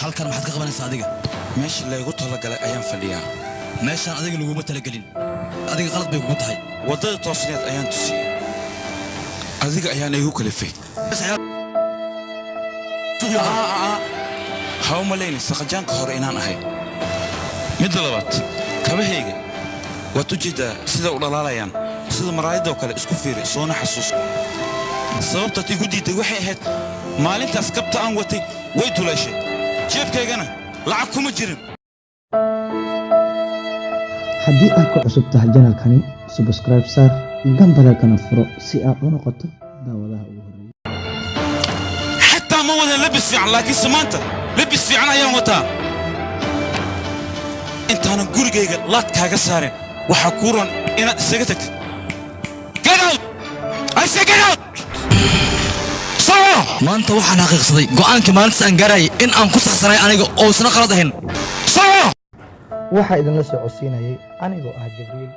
halkan maxaad ka qabanaysaa adiga meesha leegu tala galay ayaan fadhiyaa meeshaan adiga laguma tala gelin adiga qalad bay kugu tahay wadada toosneed ayaan tusiyay adiga ayaan igu kalifay haw malayni saqajaanka hore inaan ahay mid labaad kabahayga waad u jeedaa sida u dhalaalayaan sida maraayadoo kale isku fiiri soona xasuus sababtaad igu diiday waxay ahayd maalintaas kabta aan watay way duleeshay jeebkaygana lacag kuma jirin haddii aad ku cusub tahay janalkani subscribe saar gambalelkana furo si aad u noqoto daawadaha ugu horeeya xataa ma wada labis fiican laakiin samaanta labis fiican ayaan wataa intaanan gurigayga laadkaaga saarin waxaa kuu ron inaad isaga tagtid get out I say get out maanta waxaan xaqiiqsaday go'aankii maalintaas aan gaarayay in aan ku saxsanay aniga oo isna qalad ahayn waxaa idinla soo codsiinayay anigoo ah Jibriil